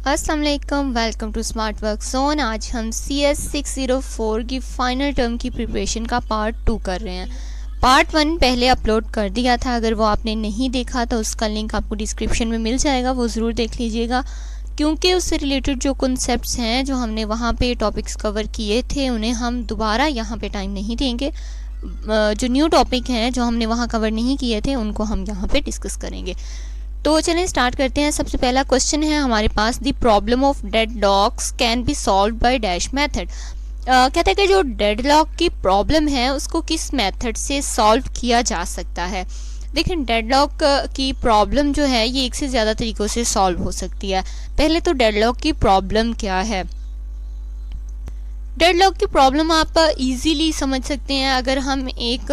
अस्सलाम वालेकुम, welcome to smart work zone. आज हम CS 604 की फ़ाइनल टर्म की प्रिपरेशन का पार्ट 2 कर रहे हैं। पार्ट 1 पहले अपलोड कर दिया था, अगर वो आपने नहीं देखा तो उसका लिंक आपको डिस्क्रिप्शन में मिल जाएगा, वो ज़रूर देख लीजिएगा, क्योंकि उससे रिलेटेड जो कॉन्सेप्ट्स हैं जो हमने वहाँ पे टॉपिक्स कवर किए थे उन्हें हम दोबारा यहाँ पे टाइम नहीं देंगे। जो न्यू टॉपिक हैं जो हमने वहाँ कवर नहीं किए थे उनको हम यहाँ पे डिस्कस करेंगे। तो चलें स्टार्ट करते हैं। सबसे पहला क्वेश्चन है हमारे पास, the problem of deadlocks can be solved by dash method. कहते हैं कि जो डेडलॉक की प्रॉब्लम है उसको किस मेथड से सॉल्व किया जा सकता है। देखिए, डेडलॉक की प्रॉब्लम जो है ये एक से ज़्यादा तरीक़ों से सॉल्व हो सकती है। पहले तो डेडलॉक की प्रॉब्लम क्या है। डेडलॉक की प्रॉब्लम आप इजीली समझ सकते हैं अगर हम एक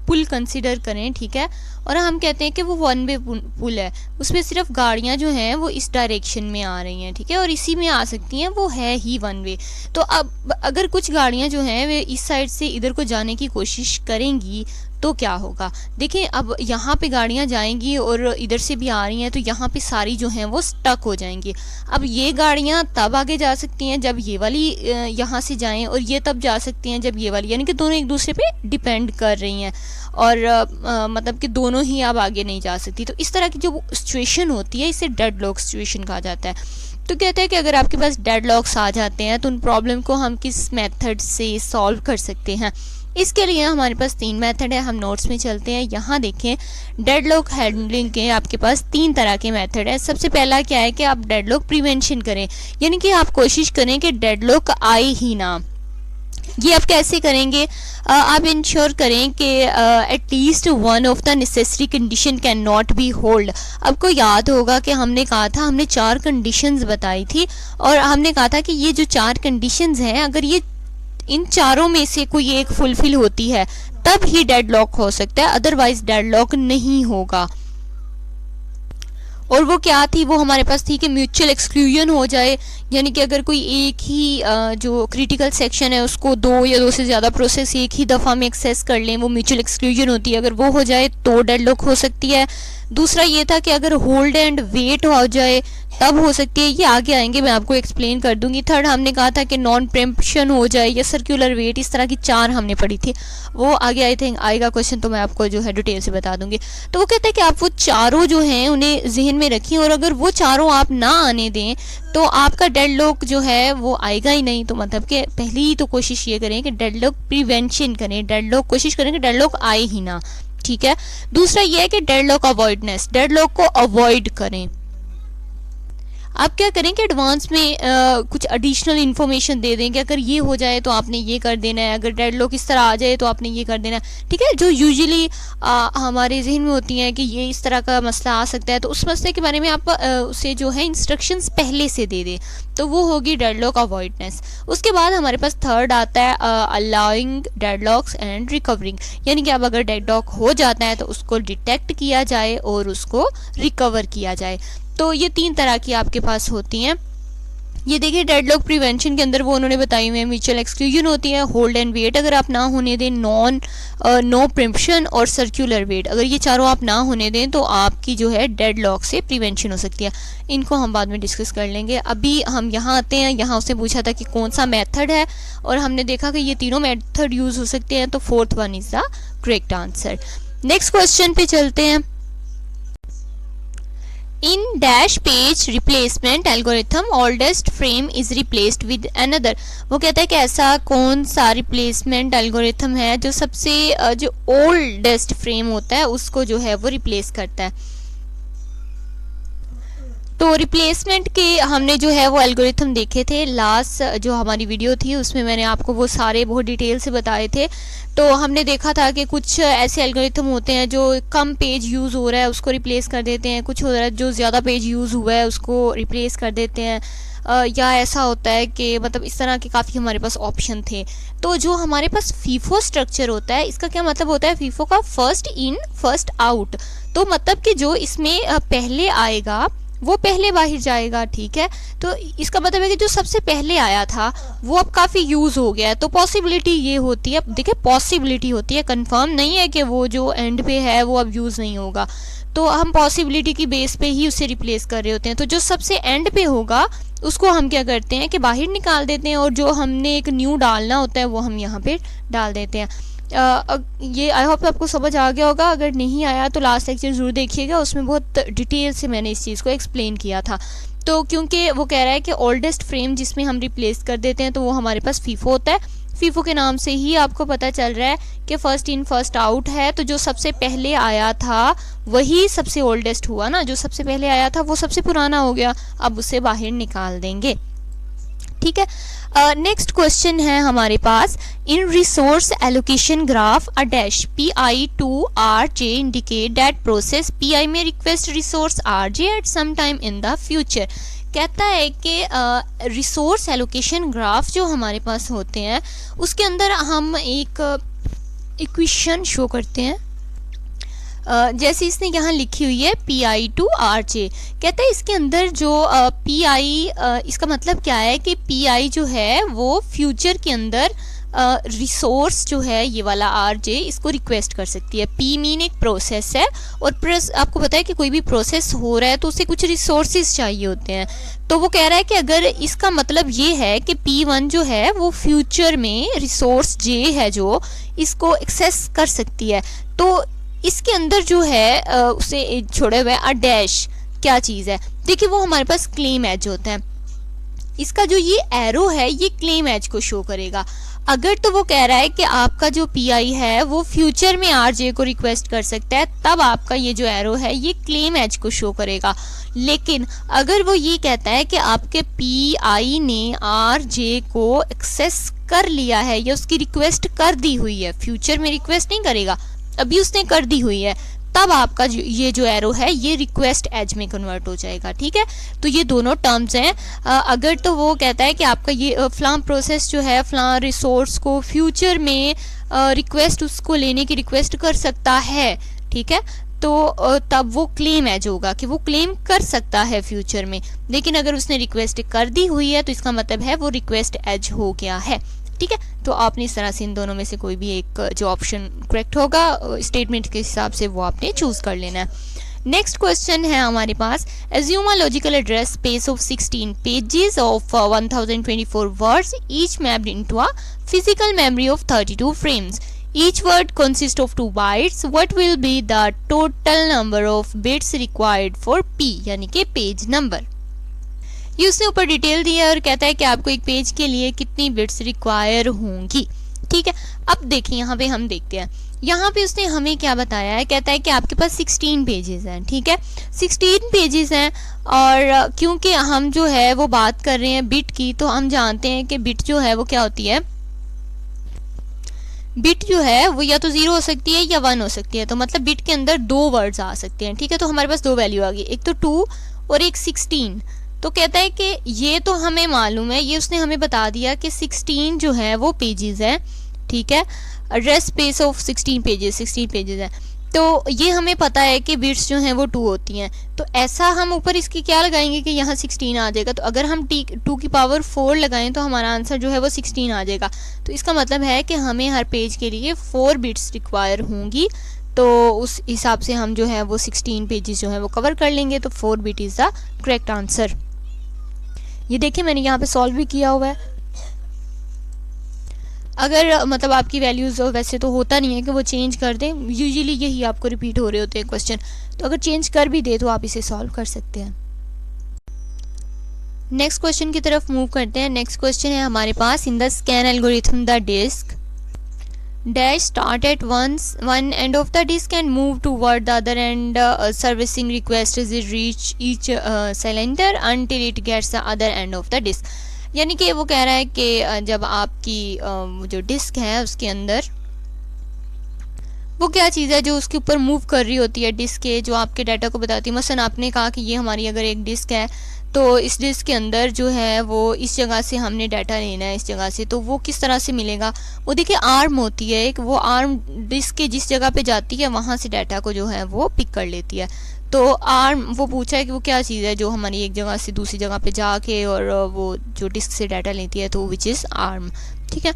पुल कंसिडर करें, ठीक है, और हम कहते हैं कि वो वन वे पुल है, उसमें सिर्फ गाड़ियां जो हैं वो इस डायरेक्शन में आ रही हैं, ठीक है, और इसी में आ सकती हैं, वो है ही वन वे। तो अब अगर कुछ गाड़ियां जो हैं वे इस साइड से इधर को जाने की कोशिश करेंगी तो क्या होगा। देखिए, अब यहाँ पे गाड़ियाँ जाएंगी और इधर से भी आ रही हैं, तो यहाँ पे सारी जो हैं वो स्टक हो जाएंगी। अब ये गाड़ियाँ तब आगे जा सकती हैं जब ये वाली यहाँ से जाएं, और ये तब जा सकती हैं जब ये वाली, यानी कि दोनों एक दूसरे पे डिपेंड कर रही हैं, और मतलब कि दोनों ही अब आगे नहीं जा सकती। तो इस तरह की जो सिचुएशन होती है इसे डेडलॉक सिचुएशन कहा जाता है। तो कहते हैं कि अगर आपके पास डेडलॉक्स आ जाते हैं तो उन प्रॉब्लम को हम किस मेथड से सॉल्व कर सकते हैं। इसके लिए हमारे पास 3 मेथड है। हम नोट्स में चलते हैं। यहाँ देखें, डेडलॉक हैंडलिंग के आपके पास 3 तरह के मेथड है। सबसे पहला क्या है कि आप डेडलॉक प्रिवेंशन करें, यानी कि आप कोशिश करें कि डेडलॉक आए ही ना। ये आप कैसे करेंगे, आप इंश्योर करें कि at least one of the necessary condition can not be hold. आपको याद होगा कि हमने कहा था, हमने 4 कंडीशंस बताई थी, और हमने कहा था कि ये जो 4 कंडीशंस हैं, अगर ये इन चारों में से कोई एक फुलफिल होती है तब ही डेडलॉक हो सकता है, अदरवाइज डेडलॉक नहीं होगा। और वो क्या थी, वो हमारे पास थी कि म्यूचुअल एक्सक्लूजन हो जाए, यानी कि अगर कोई एक ही जो क्रिटिकल सेक्शन है उसको 2 या 2 से ज़्यादा प्रोसेस एक ही दफ़ा में एक्सेस कर लें, वो म्यूचुअल एक्सक्लूजन होती है। अगर वो हो जाए तो डेडलॉक हो सकती है। दूसरा ये था कि अगर होल्ड एंड वेट हो जाए तब हो सकती है। ये आगे आएंगे, मैं आपको एक्सप्लेन कर दूंगी। थर्ड हमने कहा था कि नॉन प्रेम्पशन हो जाए या सर्कुलर वेट, इस तरह की 4 हमने पढ़ी थी, वो आगे आई थिंक आएगा क्वेश्चन, तो मैं आपको जो है डिटेल से बता दूंगी। तो वो कहते हैं कि आप वो चारों जो हैं उन्हें जहन में रखिए, और अगर वो चारों आप ना आने दें तो आपका डेडलॉक जो है वो आएगा ही नहीं। तो मतलब कि पहली तो कोशिश ये करें कि डेडलॉक प्रिवेंशन करें, डेडलॉक कोशिश करें कि डेडलॉक आए ही ना, ठीक है। दूसरा ये है कि डेडलॉक अवॉइडनेस, डेडलॉक को अवॉइड करें। आप क्या करें कि एडवांस में कुछ एडिशनल इन्फॉर्मेशन दे दें कि अगर ये हो जाए तो आपने ये कर देना है, अगर डेडलॉक इस तरह आ जाए तो आपने ये कर देना है, ठीक है, जो यूजुअली हमारे जहन में होती हैं कि ये इस तरह का मसला आ सकता है, तो उस मसले के बारे में आप उसे जो है इंस्ट्रक्शंस पहले से दे दें, तो वो होगी डेडलॉक अवॉइडनेस। उसके बाद हमारे पास थर्ड आता है अलाउइंग डेडलॉक्स एंड रिकवरिंग, यानी कि अब अगर डेडलॉक हो जाता है तो उसको डिटेक्ट किया जाए और उसको रिकवर किया जाए। तो ये 3 तरह की आपके पास होती हैं। ये देखिए, डेडलॉक प्रिवेंशन के अंदर वो उन्होंने बताई हुई है, म्यूचुअल एक्सक्लूजन होती है, होल्ड एंड वेट अगर आप ना होने दें, नो प्रिम्पशन और सर्कुलर वेट, अगर ये चारों आप ना होने दें तो आपकी जो है डेडलॉक से प्रिवेंशन हो सकती है। इनको हम बाद में डिस्कस कर लेंगे। अभी हम यहाँ आते हैं। यहाँ उसने पूछा था कि कौन सा मेथड है, और हमने देखा कि ये तीनों मेथड यूज़ हो सकते हैं, तो 4th one is the correct answer. Next question पे चलते हैं। In dash page replacement algorithm, oldest frame is replaced with another। वो कहता है कि ऐसा कौन सा रिप्लेसमेंट एल्गोरिथम है जो सबसे जो ओल्डेस्ट फ्रेम होता है उसको जो है वो रिप्लेस करता है। तो रिप्लेसमेंट के हमने जो है वो एल्गोरिथम देखे थे, लास्ट जो हमारी वीडियो थी उसमें मैंने आपको वो सारे बहुत डिटेल से बताए थे। तो हमने देखा था कि कुछ ऐसे एल्गोरिथम होते हैं जो कम पेज यूज़ हो रहा है उसको रिप्लेस कर देते हैं, कुछ हो रहा है जो ज़्यादा पेज यूज़ हुआ है उसको रिप्लेस कर देते हैं, या ऐसा होता है कि मतलब इस तरह के काफ़ी हमारे पास ऑप्शन थे। तो जो हमारे पास फीफो स्ट्रक्चर होता है, इसका क्या मतलब होता है, फीफो का फर्स्ट इन फर्स्ट आउट। तो मतलब कि जो इसमें पहले आएगा वो पहले बाहर जाएगा, ठीक है। तो इसका मतलब है कि जो सबसे पहले आया था वो अब काफ़ी यूज़ हो गया है। तो पॉसिबिलिटी ये होती है, देखिए पॉसिबिलिटी होती है, कंफर्म नहीं है कि वो जो एंड पे है वो अब यूज़ नहीं होगा। तो हम पॉसिबिलिटी की बेस पे ही उसे रिप्लेस कर रहे होते हैं। तो जो सबसे एंड पे होगा उसको हम क्या करते हैं कि बाहर निकाल देते हैं, और जो हमने एक न्यू डालना होता है वो हम यहाँ पे डाल देते हैं। ये आई होप आपको समझ आ गया होगा। अगर नहीं आया तो लास्ट लेक्चर ज़रूर देखिएगा, उसमें बहुत डिटेल से मैंने इस चीज़ को एक्सप्लेन किया था। तो क्योंकि वो कह रहा है कि ओल्डेस्ट फ्रेम जिसमें हम रिप्लेस कर देते हैं तो वो हमारे पास फीफो होता है। फीफो के नाम से ही आपको पता चल रहा है कि फर्स्ट इन फर्स्ट आउट है, तो जो सबसे पहले आया था वही सबसे ओल्डेस्ट हुआ ना, जो सबसे पहले आया था वो सबसे पुराना हो गया, अब उसे बाहर निकाल देंगे। ठीक है, नेक्स्ट क्वेश्चन है हमारे पास, in resource allocation graph a dash PI to RJ indicate that process PI may request resource RJ at some time in the future. कहता है कि रिसोर्स एलोकेशन ग्राफ जो हमारे पास होते हैं उसके अंदर हम एक इक्वेशन शो करते हैं, जैसे इसने यहाँ लिखी हुई है PI to RJ। कहता है इसके अंदर जो PI, इसका मतलब क्या है कि PI जो है वो फ्यूचर के अंदर रिसोर्स जो है ये वाला RJ इसको रिक्वेस्ट कर सकती है। P मीन एक प्रोसेस है, और आपको पता है कि कोई भी प्रोसेस हो रहा है तो उसे कुछ रिसोर्सेज चाहिए होते हैं। तो वो कह रहा है कि अगर इसका मतलब ये है कि P1 जो है वो फ्यूचर में रिसोर्स J है जो इसको एक्सेस कर सकती है, तो इसके अंदर जो है उसे छोड़े हुए अ डैश क्या चीज़ है। देखिए वो हमारे पास क्लेम एज होता है, इसका जो ये एरो है ये क्लेम एज को शो करेगा। अगर तो वो कह रहा है कि आपका जो PI है वो फ्यूचर में RJ को रिक्वेस्ट कर सकता है, तब आपका ये जो एरो है ये क्लेम एज को शो करेगा। लेकिन अगर वो ये कहता है कि आपके PI ने RJ को एक्सेस कर लिया है या उसकी रिक्वेस्ट कर दी हुई है, फ्यूचर में रिक्वेस्ट नहीं करेगा, अभी उसने कर दी हुई है, तब आपका ये जो एरो है ये रिक्वेस्ट एज में कन्वर्ट हो जाएगा। ठीक है, तो ये दोनों टर्म्स हैं। अगर तो वो कहता है कि आपका ये फ्लाम प्रोसेस जो है फ्लाम रिसोर्स को फ्यूचर में रिक्वेस्ट उसको लेने की रिक्वेस्ट कर सकता है, ठीक है, तो तब वो क्लेम एज होगा कि वो क्लेम कर सकता है फ्यूचर में। लेकिन अगर उसने रिक्वेस्ट कर दी हुई है तो इसका मतलब है वो रिक्वेस्ट एज हो गया है। ठीक है, तो आपने इस तरह से इन दोनों में से कोई भी एक जो ऑप्शन करेक्ट होगा स्टेटमेंट के हिसाब से वो आपने चूज कर लेना है। नेक्स्ट क्वेश्चन है हमारे पास, assume a logical address space of 16 pages of 1024 words each mapped into a physical memory of 32 frames. Each word consists of 2 bytes. What will be the total number of bits required for P, यानी कि page number. ये उसने ऊपर detail दी है और कहता है कि आपको एक पेज के लिए कितनी बिट्स रिक्वायर होंगी। ठीक है, अब देखिए यहाँ पे हम देखते हैं, यहाँ पे उसने हमें क्या बताया है। कहता है कि आपके पास 16 पेजेस हैं। ठीक है, 16 पेजेस हैं, और क्योंकि हम जो है वो बात कर रहे हैं बिट की, तो हम जानते हैं कि बिट जो है वो क्या होती है, बिट जो है वो या तो 0 हो सकती है या 1 हो सकती है। तो मतलब बिट के अंदर 2 वर्ड्स आ सकते हैं। ठीक है, तो हमारे पास 2 वैल्यू आ गई, एक तो 2 और एक 16। तो कहता है कि ये तो हमें मालूम है, ये उसने हमें बता दिया कि 16 जो है वो पेजेस हैं। ठीक है, एड्रेस स्पेस ऑफ 16 पेजेस हैं, तो ये हमें पता है कि बिट्स जो हैं वो 2 होती हैं। तो ऐसा हम ऊपर इसकी क्या लगाएंगे कि यहाँ 16 आ जाएगा। तो अगर हम 2 की पावर 4 लगाएं तो हमारा आंसर जो है वो 16 आ जाएगा। तो इसका मतलब है कि हमें हर पेज के लिए 4 बिट्स रिक्वायर होंगी। तो उस हिसाब से हम जो है वो 16 पेजेस जो है वो कवर कर लेंगे। तो 4 bit is the correct answer. ये देखिए मैंने यहाँ पे सॉल्व भी किया हुआ है। अगर मतलब आपकी वैल्यूज़ वैसे तो होता नहीं है कि वो चेंज कर दें, यूजुअली यही आपको रिपीट हो रहे होते हैं क्वेश्चन, तो अगर चेंज कर भी दे तो आप इसे सॉल्व कर सकते हैं। नेक्स्ट क्वेश्चन की तरफ मूव करते हैं। नेक्स्ट क्वेश्चन है हमारे पास, in the scan algorithm the disk dash start at one end of the disk and move toward the other end, servicing request is reach each cylinder until it gets the other end of the disk। यानी कि वो कह रहा है कि जब आपकी जो डिस्क है उसके अंदर वो क्या चीज़ है जो उसके ऊपर मूव कर रही होती है, डिस्क के जो आपके डाटा को बताती है। मसलन आपने कहा कि ये हमारी अगर एक डिस्क है तो इस डिस्क के अंदर जो है वो इस जगह से हमने डाटा लेना है, इस जगह से, तो वो किस तरह से मिलेगा। वो देखिए आर्म होती है एक, वो आर्म डिस्क के जिस जगह पे जाती है वहाँ से डाटा को जो है वो पिक कर लेती है। तो आर्म वो पूछा है कि वो क्या चीज़ है जो हमारी एक जगह से दूसरी जगह पे जाके और वो जो डिस्क से डाटा लेती है, तो विच इज़ आर्म। ठीक है,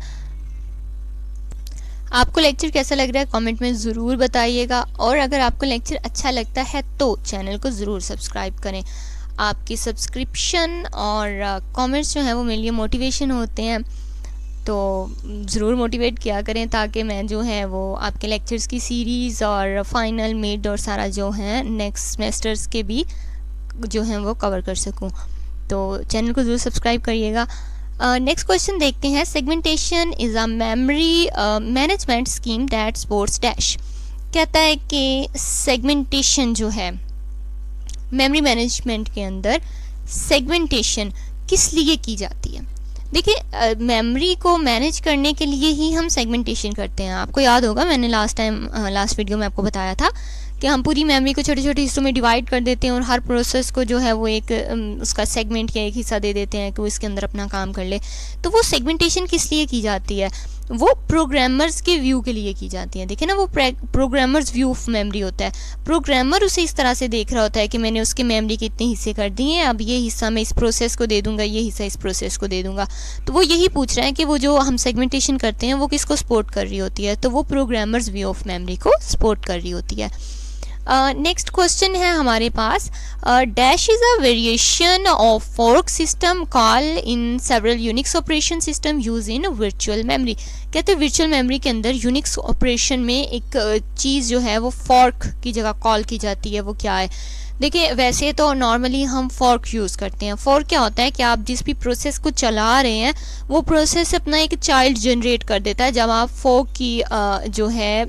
आपको लेक्चर कैसा लग रहा है कमेंट में ज़रूर बताइएगा, और अगर आपको लेक्चर अच्छा लगता है तो चैनल को ज़रूर सब्सक्राइब करें। आपकी सब्सक्रिप्शन और कमेंट्स जो हैं वो मेरे लिए मोटिवेशन होते हैं, तो ज़रूर मोटिवेट किया करें ताकि मैं जो है वो आपके लेक्चर्स की सीरीज़ और फाइनल मिड और सारा जो है नेक्स्ट सेमेस्टर्स के भी जो हैं वो कवर कर सकूं। तो चैनल को ज़रूर सब्सक्राइब करिएगा। नेक्स्ट क्वेश्चन देखते हैं। Segmentation is a memory management scheme that supports dash. कहता है कि सेगमेंटेशन जो है मेमोरी मैनेजमेंट के अंदर मेमोरी किस लिए की जाती है। देखिए मेमोरी को मैनेज करने के लिए ही हम सेगमेंटेशन करते हैं। आपको याद होगा मैंने लास्ट वीडियो में आपको बताया था कि हम पूरी मेमोरी को छोटे छोटे हिस्सों में डिवाइड कर देते हैं और हर प्रोसेस को जो है वो एक उसका सेगमेंट या एक हिस्सा दे देते हैं कि वो इसके अंदर अपना काम कर ले। तो वो सेगमेंटेशन किस लिए की जाती है, वो प्रोग्रामर्स के व्यू के लिए की जाती है। देखिए ना, वो प्रोग्रामर्स व्यू ऑफ मेमोरी होता है। प्रोग्रामर उसे इस तरह से देख रहा होता है कि मैंने उसके मेमोरी के इतने हिस्से कर दिए हैं, अब ये हिस्सा मैं इस प्रोसेस को दे दूंगा, ये हिस्सा इस प्रोसेस को दे दूंगा। तो वो यही पूछ रहा है कि वो जो हम सेगमेंटेशन करते हैं वो किसको सपोर्ट कर रही होती है, तो वो प्रोग्रामर्स व्यू ऑफ मेमोरी को सपोर्ट कर रही होती है। नेक्स्ट क्वेश्चन है हमारे पास, dash is a variation of fork system call in several Unix operation system use in virtual memory. कहते हैं वर्चुअल मेमोरी के अंदर यूनिक्स ऑपरेशन में एक चीज़ जो है वो फॉर्क की जगह कॉल की जाती है। वो क्या है? देखिए वैसे तो नॉर्मली हम फॉर्क यूज़ करते हैं। फॉर्क क्या होता है कि आप जिस भी प्रोसेस को चला रहे हैं वो प्रोसेस अपना एक चाइल्ड जनरेट कर देता है जब आप फॉर्क की जो है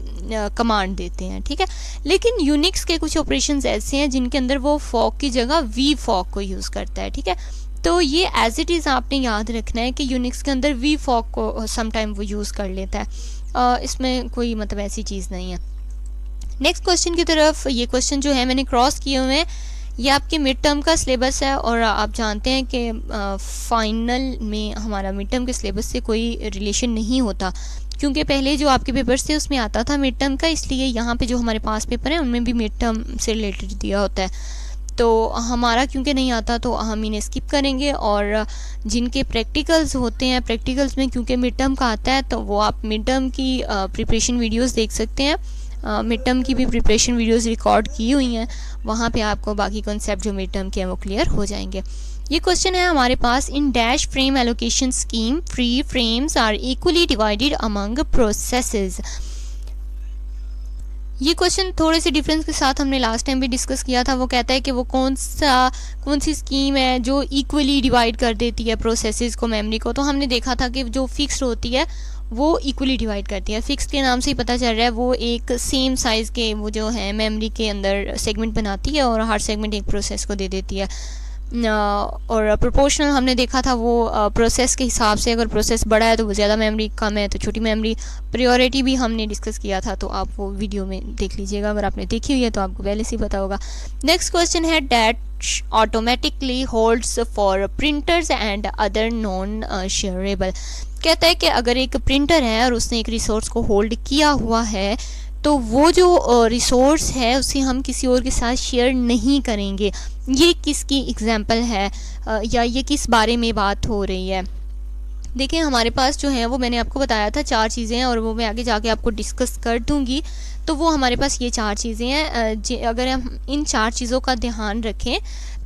कमांड देते हैं, ठीक है। लेकिन यूनिक्स के कुछ ऑपरेशंस ऐसे हैं जिनके अंदर वो फॉर्क की जगह वी फॉर्क को यूज़ करता है, ठीक है। तो ये एज इट इज़ आपने याद रखना है कि यूनिक्स के अंदर वी फॉर्क को समटाइम वो यूज़ कर लेता है। इसमें कोई मतलब ऐसी चीज़ नहीं है। नेक्स्ट क्वेश्चन की तरफ, ये क्वेश्चन जो है मैंने क्रॉस किए हुए हैं, ये आपके मिड टर्म का सिलेबस है और आप जानते हैं कि फाइनल में हमारा मिड टर्म के सिलेबस से कोई रिलेशन नहीं होता, क्योंकि पहले जो आपके पेपर्स थे उसमें आता था मिड टर्म का, इसलिए यहाँ पे जो हमारे पास पेपर हैं उनमें भी मिड टर्म से रिलेटेड दिया होता है। तो हमारा क्योंकि नहीं आता तो हम इन्हें स्किप करेंगे, और जिनके प्रैक्टिकल्स होते हैं प्रैक्टिकल्स में क्योंकि मिड टर्म का आता है तो वो आप मिड टर्म की प्रिपरेशन वीडियोज़ देख सकते हैं। मिड टर्म की भी प्रिपरेशन वीडियोस रिकॉर्ड की हुई हैं, वहाँ पे आपको बाकी कॉन्सेप्ट जो मिड टर्म के हैं वो क्लियर हो जाएंगे। ये क्वेश्चन है हमारे पास, in dash frame allocation scheme free frames are equally divided among processes. ये क्वेश्चन थोड़े से डिफरेंस के साथ हमने लास्ट टाइम भी डिस्कस किया था। वो कहता है कि वो कौन सी स्कीम है जो इक्वली डिवाइड कर देती है प्रोसेसेस को, मेमोरी को। तो हमने देखा था कि जो फिक्स्ड होती है वो इक्वली डिवाइड करती है। फिक्स के नाम से ही पता चल रहा है वो एक सेम साइज़ के वो जो है मेमोरी के अंदर सेगमेंट बनाती है और हर सेगमेंट एक प्रोसेस को दे देती है। और प्रोपोर्शनल हमने देखा था वो प्रोसेस के हिसाब से, अगर प्रोसेस बड़ा है तो वो ज़्यादा मेमोरी, कम है तो छोटी मेमोरी। प्रायोरिटी भी हमने डिस्कस किया था, तो आप वो वीडियो में देख लीजिएगा, अगर आपने देखी हुई है तो आपको पहले से ही पता होगा। नेक्स्ट क्वेश्चन है, dash automatically holds for printers and other non shareable. कहता है कि अगर एक प्रिंटर है और उसने एक रिसोर्स को होल्ड किया हुआ है तो वो जो रिसोर्स है उसे हम किसी और के साथ शेयर नहीं करेंगे। ये किसकी एग्जांपल है या ये किस बारे में बात हो रही है? देखिए हमारे पास जो है वो मैंने आपको बताया था 4 चीज़ें हैं, और वो मैं आगे जाके आपको डिस्कस कर दूंगी। तो वो हमारे पास ये 4 चीज़ें हैं। अगर हम इन 4 चीज़ों का ध्यान रखें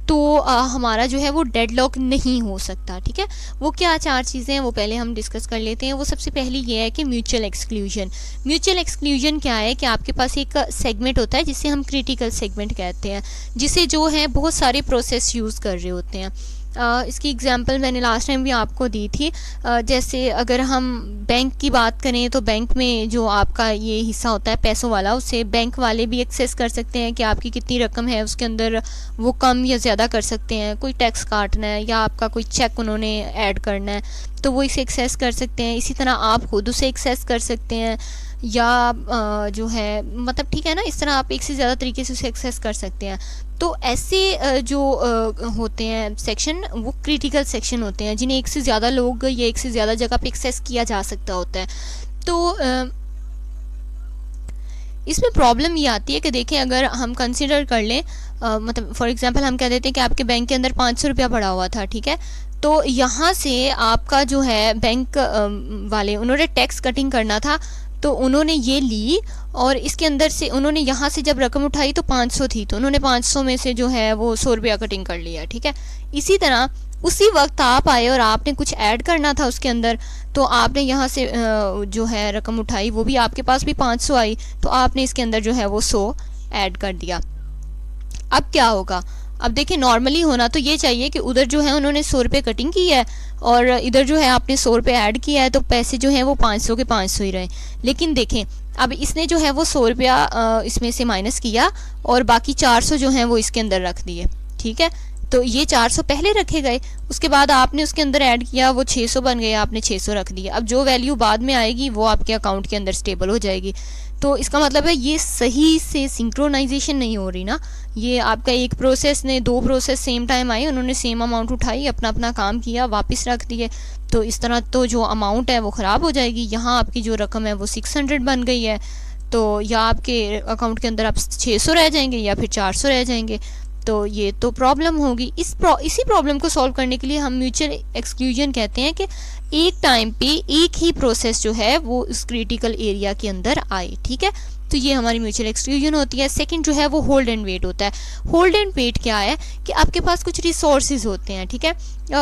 तो हमारा जो है वो डेडलॉक नहीं हो सकता, ठीक है। वो क्या 4 चीज़ें हैं वो पहले हम डिस्कस कर लेते हैं। वो सबसे पहली ये है कि म्यूचुअल एक्सक्लूजन। म्यूचुअल एक्सक्लूजन क्या है कि आपके पास एक सेगमेंट होता है जिसे हम क्रिटिकल सेगमेंट कहते हैं, जिसे जो है बहुत सारे प्रोसेस यूज़ कर रहे होते हैं। इसकी एग्जांपल मैंने लास्ट टाइम भी आपको दी थी। जैसे अगर हम बैंक की बात करें तो बैंक में जो आपका ये हिस्सा होता है पैसों वाला, उसे बैंक वाले भी एक्सेस कर सकते हैं कि आपकी कितनी रकम है उसके अंदर, वो कम या ज़्यादा कर सकते हैं। कोई टैक्स काटना है या आपका कोई चेक उन्होंने ऐड करना है तो वो इसे एक्सेस कर सकते हैं। इसी तरह आप खुद उसे एक्सेस कर सकते हैं, या जो है मतलब ठीक है ना, इस तरह आप एक से ज़्यादा तरीके से उसे एक्सेस कर सकते हैं। तो ऐसे जो होते हैं सेक्शन, वो क्रिटिकल सेक्शन होते हैं जिन्हें एक से ज़्यादा लोग या एक से ज़्यादा जगह पे एक्सेस किया जा सकता होता है। तो इसमें प्रॉब्लम ये आती है कि देखें, अगर हम कंसिडर कर लें मतलब फॉर एग्जांपल हम कह देते हैं कि आपके बैंक के अंदर 500 रुपया पड़ा हुआ था, ठीक है। तो यहाँ से आपका जो है बैंक वाले उन्होंने टैक्स कटिंग करना था, तो उन्होंने ये ली और इसके अंदर से उन्होंने यहाँ से जब रकम उठाई तो 500 थी, तो उन्होंने 500 में से जो है वो 100 रुपया कटिंग कर लिया, ठीक है। इसी तरह उसी वक्त आप आए और आपने कुछ ऐड करना था उसके अंदर, तो आपने यहाँ से जो है रकम उठाई, वो भी आपके पास भी 500 आई, तो आपने इसके अंदर जो है वो 100 ऐड कर दिया। अब क्या होगा, अब देखिए नॉर्मली होना तो ये चाहिए कि उधर जो है उन्होंने 100 रुपये कटिंग की है और इधर जो है आपने 100 रुपये ऐड किया है, तो पैसे जो हैं वो 500 के 500 ही रहे। लेकिन देखें अब इसने जो है वो 100 रुपया इसमें से माइनस किया और बाकी 400 जो हैं वो इसके अंदर रख दिए, ठीक है। तो ये 400 पहले रखे गए, उसके बाद आपने उसके अंदर ऐड किया, वो 600 बन गया, आपने 600 रख दिया। अब जो वैल्यू बाद में आएगी वो आपके अकाउंट के अंदर स्टेबल हो जाएगी। तो इसका मतलब है ये सही से सिंक्रोनाइजेशन नहीं हो रही ना, ये आपका एक प्रोसेस ने 2 प्रोसेस सेम टाइम आई, उन्होंने सेम अमाउंट उठाई, अपना अपना काम किया, वापस रख दिए, तो इस तरह तो जो अमाउंट है वो ख़राब हो जाएगी। यहाँ आपकी जो रकम है वो 600 बन गई है, तो या आपके अकाउंट के अंदर आप 600 रह जाएंगे या फिर 400 रह जाएंगे, तो ये तो प्रॉब्लम होगी। इसी प्रॉब्लम को सॉल्व करने के लिए हम म्यूचुअल एक्सक्लूजन कहते हैं कि एक टाइम पे एक ही प्रोसेस जो है वो इस क्रिटिकल एरिया के अंदर आए, ठीक है। तो ये हमारी म्यूचुअल एक्सक्लूजन होती है। सेकंड जो है वो होल्ड एंड वेट होता है। होल्ड एंड वेट क्या है कि आपके पास कुछ रिसोर्सेज होते हैं, ठीक है।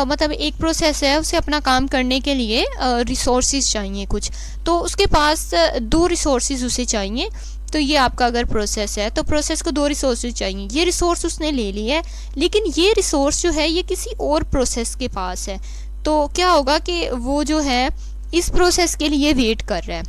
मतलब एक प्रोसेस है, उसे अपना काम करने के लिए रिसोर्सेज चाहिए कुछ, तो उसके पास 2 रिसोर्सेज उसे चाहिए। तो ये आपका अगर प्रोसेस है तो प्रोसेस को 2 रिसोर्सेज चाहिए, ये रिसोर्स उसने ले लिया है, लेकिन ये रिसोर्स जो है ये किसी और प्रोसेस के पास है। तो क्या होगा कि वो जो है इस प्रोसेस के लिए वेट कर रहा है,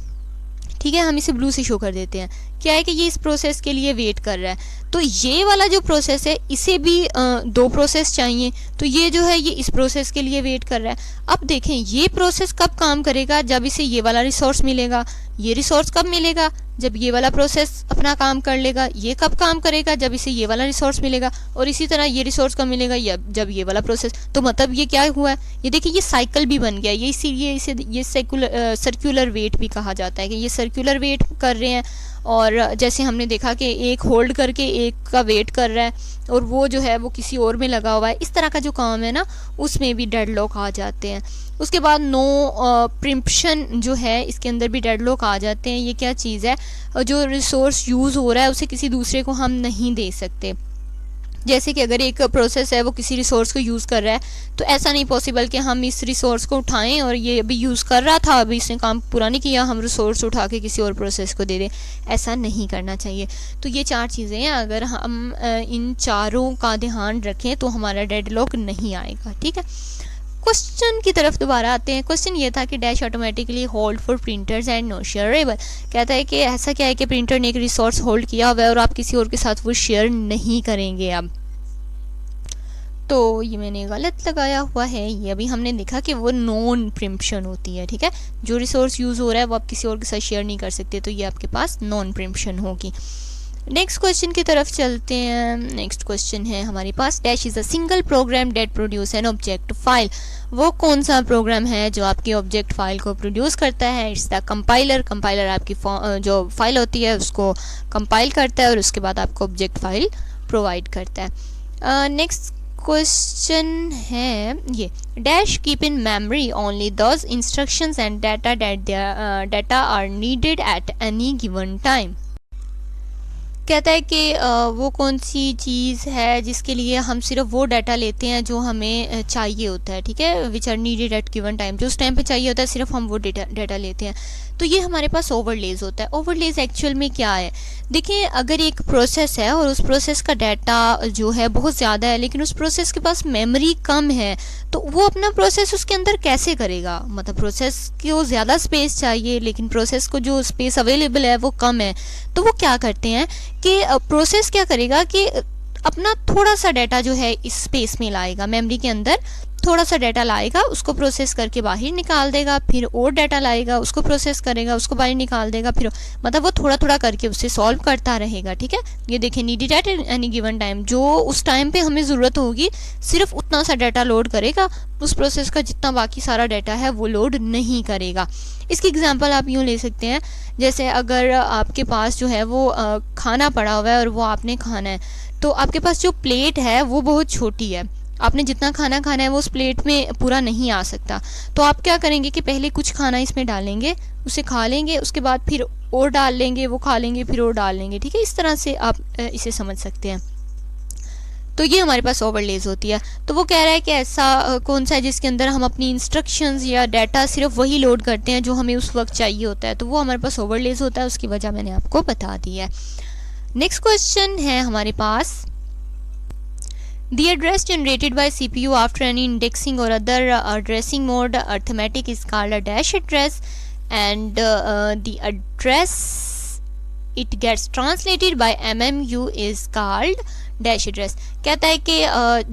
ठीक है। हम इसे ब्लू से शो कर देते हैं। क्या है कि ये इस प्रोसेस के लिए वेट कर रहा है, तो ये वाला जो प्रोसेस है इसे भी 2 प्रोसेस चाहिए, तो ये जो है ये इस प्रोसेस के लिए वेट कर रहा है। अब देखें ये प्रोसेस कब काम करेगा, जब इसे ये वाला रिसोर्स मिलेगा। ये रिसोर्स कब मिलेगा, जब ये वाला प्रोसेस अपना काम कर लेगा। ये कब काम करेगा, जब इसे ये वाला रिसोर्स मिलेगा। और इसी तरह ये रिसोर्स कब मिलेगा, जब ये वाला प्रोसेस। तो मतलब ये क्या हुआ है, ये देखिए ये साइकिल भी बन गया, ये इसीलिए इसे ये सर्कुलर वेट भी कहा जाता है कि ये सर्कुलर वेट कर रहे हैं। और जैसे हमने देखा कि एक होल्ड करके एक का वेट कर रहा है और वो जो है वो किसी और में लगा हुआ है, इस तरह का जो काम है ना उसमें भी डेडलॉक आ जाते हैं। उसके बाद नो प्रिम्पशन जो है इसके अंदर भी डेडलॉक आ जाते हैं। ये क्या चीज़ है, जो रिसोर्स यूज़ हो रहा है उसे किसी दूसरे को हम नहीं दे सकते। जैसे कि अगर एक प्रोसेस है वो किसी रिसोर्स को यूज़ कर रहा है, तो ऐसा नहीं पॉसिबल कि हम इस रिसोर्स को उठाएं और ये अभी यूज़ कर रहा था, अभी इसने काम पूरा नहीं किया, हम रिसोर्स उठा के किसी और प्रोसेस को दे दें। ऐसा नहीं करना चाहिए। तो ये 4 चीज़ें हैं, अगर हम इन चारों का ध्यान रखें तो हमारा डेडलॉक नहीं आएगा, ठीक है। क्वेश्चन की तरफ दोबारा आते हैं। क्वेश्चन ये था कि dash automatically hold for printers and no shareable. कहता है कि ऐसा क्या है कि प्रिंटर ने एक रिसोर्स होल्ड किया हुआ है और आप किसी और के साथ वो शेयर नहीं करेंगे। अब तो ये मैंने गलत लगाया हुआ है, ये अभी हमने देखा कि वो नॉन प्रिम्पशन होती है, ठीक है। जो रिसोर्स यूज़ हो रहा है वो आप किसी और के साथ शेयर नहीं कर सकते, तो ये आपके पास नॉन प्रिम्पशन होगी। नेक्स्ट क्वेश्चन की तरफ चलते हैं। नेक्स्ट क्वेश्चन है हमारे पास, dash is a single program that produce an object file. वो कौन सा प्रोग्राम है जो आपकी ऑब्जेक्ट फाइल को प्रोड्यूस करता है? It's the compiler. कंपाइलर आपकी जो फाइल होती है उसको कंपाइल करता है और उसके बाद आपको ऑब्जेक्ट फाइल प्रोवाइड करता है। नेक्स्ट क्वेश्चन है ये, dash keep in memory only those instructions and data are needed at any given time. कहता है कि वो कौन सी चीज़ है जिसके लिए हम सिर्फ वो डाटा लेते हैं जो हमें चाहिए होता है, ठीक है, which are needed at given time. जो उस टाइम पे चाहिए होता है सिर्फ हम वो डाटा लेते हैं। तो ये हमारे पास ओवरलेज होता है। ओवरलेज एक्चुअल में क्या है, देखिए अगर एक प्रोसेस है और उस प्रोसेस का डाटा जो है बहुत ज़्यादा है लेकिन उस प्रोसेस के पास मेमोरी कम है, तो वो अपना प्रोसेस उसके अंदर कैसे करेगा। मतलब प्रोसेस को ज़्यादा स्पेस चाहिए लेकिन प्रोसेस को जो स्पेस अवेलेबल है वो कम है, तो वो क्या करते हैं कि प्रोसेस क्या करेगा कि अपना थोड़ा सा डाटा जो है इस स्पेस में लाएगा, मेमोरी के अंदर थोड़ा सा डाटा लाएगा, उसको प्रोसेस करके बाहर निकाल देगा, फिर और डाटा लाएगा, उसको प्रोसेस करेगा, उसको बाहर निकाल देगा, फिर मतलब वो थोड़ा थोड़ा करके उससे सॉल्व करता रहेगा, ठीक है। ये देखिए needed at any given time, जो उस टाइम पे हमें ज़रूरत होगी सिर्फ उतना सा डाटा लोड करेगा, उस प्रोसेस का जितना बाकी सारा डाटा है वो लोड नहीं करेगा। इसकी एग्जांपल आप यूँ ले सकते हैं, जैसे अगर आपके पास जो है वो खाना पड़ा हुआ है और वो आपने खाना है, तो आपके पास जो प्लेट है वो बहुत छोटी है, आपने जितना खाना खाना है वो उस प्लेट में पूरा नहीं आ सकता। तो आप क्या करेंगे कि पहले कुछ खाना इसमें डालेंगे, उसे खा लेंगे, उसके बाद फिर और डाल लेंगे, वो खा लेंगे, फिर और डाल लेंगे, ठीक है। इस तरह से आप इसे समझ सकते हैं। तो ये हमारे पास ओवरलेज होती है। तो वो कह रहा है कि ऐसा कौन सा है जिसके अंदर हम अपनी इंस्ट्रक्शंस या डाटा सिर्फ वही लोड करते हैं जो हमें उस वक्त चाहिए होता है, तो वो हमारे पास ओवरलेज होता है। उसकी वजह मैंने आपको बता दी है। नेक्स्ट क्वेश्चन है हमारे पास, The address generated by CPU after any indexing or other addressing mode arithmetic is called a dash address, and the address it gets translated by MMU is called dash address। कहता है कि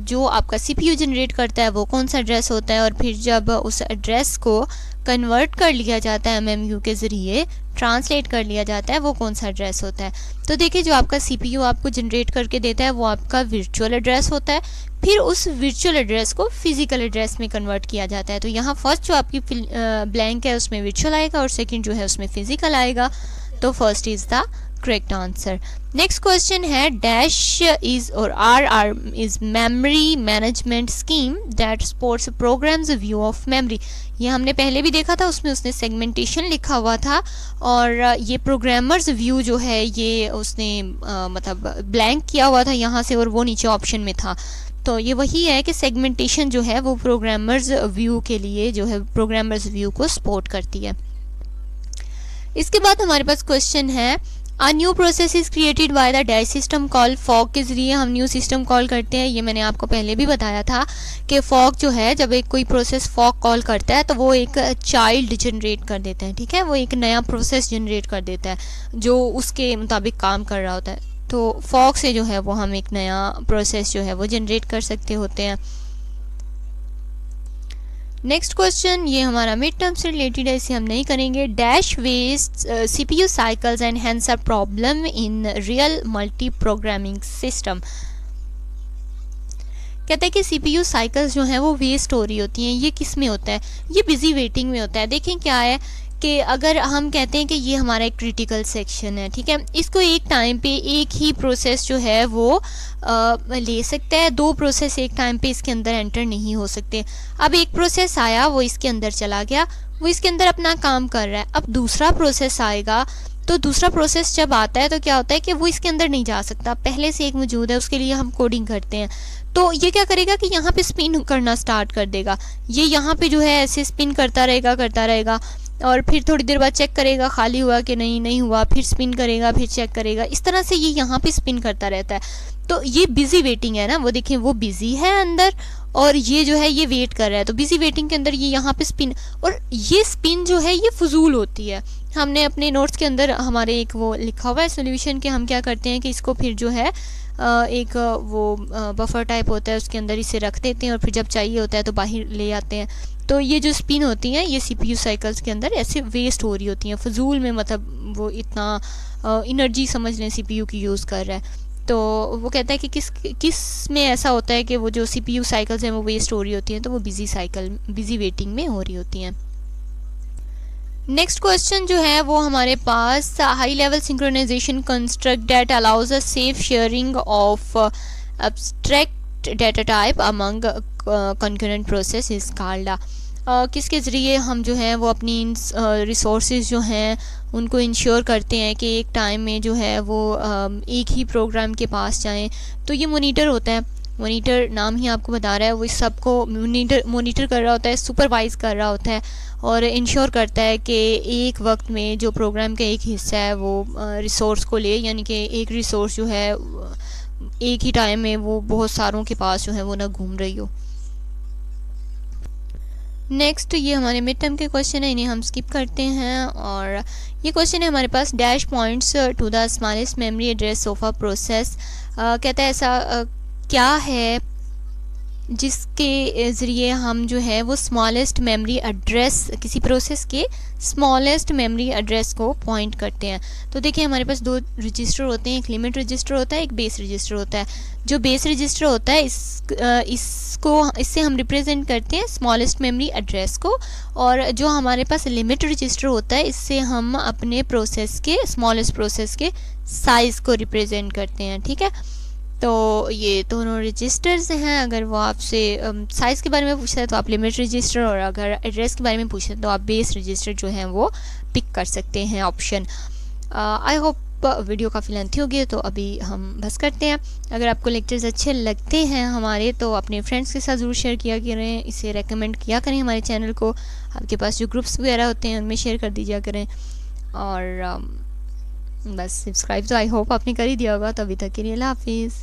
जो आपका CPU generate करता है वो कौन सा एड्रेस होता है, और फिर जब उस एड्रेस को कन्वर्ट कर लिया जाता है MMU के ज़रिए, ट्रांसलेट कर लिया जाता है, वो कौन सा एड्रेस होता है। तो देखिए, जो आपका CPU आपको जनरेट करके देता है वो आपका वर्चुअल एड्रेस होता है, फिर उस वर्चुअल एड्रेस को फिजिकल एड्रेस में कन्वर्ट किया जाता है। तो यहाँ फर्स्ट जो आपकी ब्लैंक है उसमें वर्चुअल आएगा और सेकंड जो है उसमें फिजिकल आएगा। तो first is the correct answer. Next question है, डैश इज और are is memory management scheme that supports programs view of memory. ये हमने पहले भी देखा था, उसमें उसने सेगमेंटेशन लिखा हुआ था, और ये प्रोग्रामर्स व्यू जो है ये उसने मतलब ब्लैंक किया हुआ था यहाँ से, और वो नीचे ऑप्शन में था। तो ये वही है कि सेगमेंटेशन जो है वो प्रोग्रामर्स व्यू के लिए जो है प्रोग्रामर्स व्यू को सपोर्ट करती है। इसके बाद हमारे पास क्वेश्चन है, A new process is created by the dash system called fork। के ज़रिए हम न्यू सिस्टम कॉल करते हैं। ये मैंने आपको पहले भी बताया था कि fork जो है, जब एक कोई प्रोसेस fork कॉल करता है तो वो एक चाइल्ड जनरेट कर देता है, ठीक है। वो एक नया प्रोसेस जनरेट कर देता है जो उसके मुताबिक काम कर रहा होता है। तो fork से जो है वो हम एक नया प्रोसेस जो है वो जनरेट कर सकते होते हैं। नेक्स्ट क्वेश्चन ये हमारा मिड टर्म से रिलेटेड है, इसे हम नहीं करेंगे। Dash waste CPU cycles and hence a problem in real multi programming system. कहते हैं कि CPU साइकिल्स जो हैं वो वेस्ट हो रही होती हैं। ये किस में होता है? ये बिजी वेटिंग में होता है। देखें क्या है कि अगर हम कहते हैं कि ये हमारा एक क्रिटिकल सेक्शन है, ठीक है, इसको एक टाइम पे एक ही प्रोसेस जो है वो ले सकता है। दो प्रोसेस एक टाइम पे इसके अंदर एंटर नहीं हो सकते। अब एक प्रोसेस आया, वो इसके अंदर चला गया, वो इसके अंदर अपना काम कर रहा है। अब दूसरा प्रोसेस आएगा, तो दूसरा प्रोसेस जब आता है तो क्या होता है कि वो इसके अंदर नहीं जा सकता, पहले से एक मौजूद है, उसके लिए हम कोडिंग करते हैं। तो ये क्या करेगा कि यहाँ पे स्पिन करना स्टार्ट कर देगा। ये यहाँ पे जो है ऐसे स्पिन करता रहेगा, और फिर थोड़ी देर बाद चेक करेगा खाली हुआ कि नहीं हुआ, फिर स्पिन करेगा, फिर चेक करेगा। इस तरह से ये यहाँ पे स्पिन करता रहता है। तो ये बिजी वेटिंग है ना, वो देखें वो बिजी है अंदर, और ये जो है ये वेट कर रहा है। तो बिजी वेटिंग के अंदर ये यहाँ पे स्पिन, और ये स्पिन जो है ये फजूल होती है। हमने अपने नोट्स के अंदर हमारे एक वो लिखा हुआ है सोल्यूशन कि हम क्या करते हैं कि इसको फिर जो है एक वो बफर टाइप होता है, उसके अंदर इसे रख देते हैं, और फिर जब चाहिए होता है तो बाहर ले आते हैं। तो ये जो स्पिन होती हैं ये CPU साइकिल्स के अंदर ऐसे वेस्ट हो रही होती हैं फजूल में, मतलब वो इतना एनर्जी समझ लें CPU की यूज़ कर रहा है। तो वो कहता है कि किस में ऐसा होता है कि वो जो CPU साइकिल्स हैं वो वेस्ट हो रही होती हैं, तो वो बिजी वेटिंग में हो रही होती हैं। नेक्स्ट क्वेश्चन जो है वो हमारे पास, high level synchronization construct that allows a safe sharing of abstract data type among concurrent process is called. किसके ज़रिए हम जो है वो अपनी रिसोर्सेज जो हैं उनको इंश्योर करते हैं कि एक टाइम में जो है वो एक ही प्रोग्राम के पास जाएं। तो ये मोनीटर होता है। मोनीटर नाम ही आपको बता रहा है, वो इस सब को मोनीटर कर रहा होता है, सुपरवाइज़ कर रहा होता है, और इंश्योर करता है कि एक वक्त में जो प्रोग्राम का एक हिस्सा है वो रिसोर्स को ले, यानी कि एक रिसोर्स जो है एक ही टाइम में वो बहुत सारों के पास जो है वो ना घूम रही हो। नेक्स्ट ये हमारे मिड टर्म के क्वेश्चन है, इन्हें हम स्किप करते हैं। और ये क्वेश्चन है हमारे पास, dash points to the smallest memory address of a process. कहता है ऐसा क्या है जिसके ज़रिए हम जो है वो स्मॉलेस्ट मेमोरी एड्रेस, किसी प्रोसेस के स्मॉलेस्ट मेमोरी एड्रेस को पॉइंट करते हैं। तो देखिए हमारे पास दो रजिस्टर होते हैं, एक लिमिट रजिस्टर होता है, एक बेस रजिस्टर होता है। जो बेस रजिस्टर होता है इससे हम रिप्रेजेंट करते हैं स्मॉलेस्ट मेमोरी एड्रेस को, और जो हमारे पास लिमिट रजिस्टर होता है इससे हम अपने प्रोसेस के स्मॉलेस्ट प्रोसेस के साइज़ को रिप्रेजेंट करते हैं, ठीक है। तो ये दोनों रजिस्टर्स हैं। अगर वो आपसे साइज़ के बारे में पूछता है तो आप लिमिट रजिस्टर, और अगर एड्रेस के बारे में पूछते हैं तो आप बेस रजिस्टर जो है वो पिक कर सकते हैं ऑप्शन। आई होप वीडियो काफ़ी लेंथी होगी, तो अभी हम बस करते हैं। अगर आपको लेक्चर्स अच्छे लगते हैं हमारे तो अपने फ्रेंड्स के साथ ज़रूर शेयर किया करें, इसे रेकमेंड किया करें हमारे चैनल को। आपके पास जो ग्रुप्स वगैरह होते हैं उनमें शेयर कर दीजिए करें। और बस सब्सक्राइब तो आई होप आपने कर ही दिया होगा। तो अभी तक के लिए अल्लाह हाफिज़।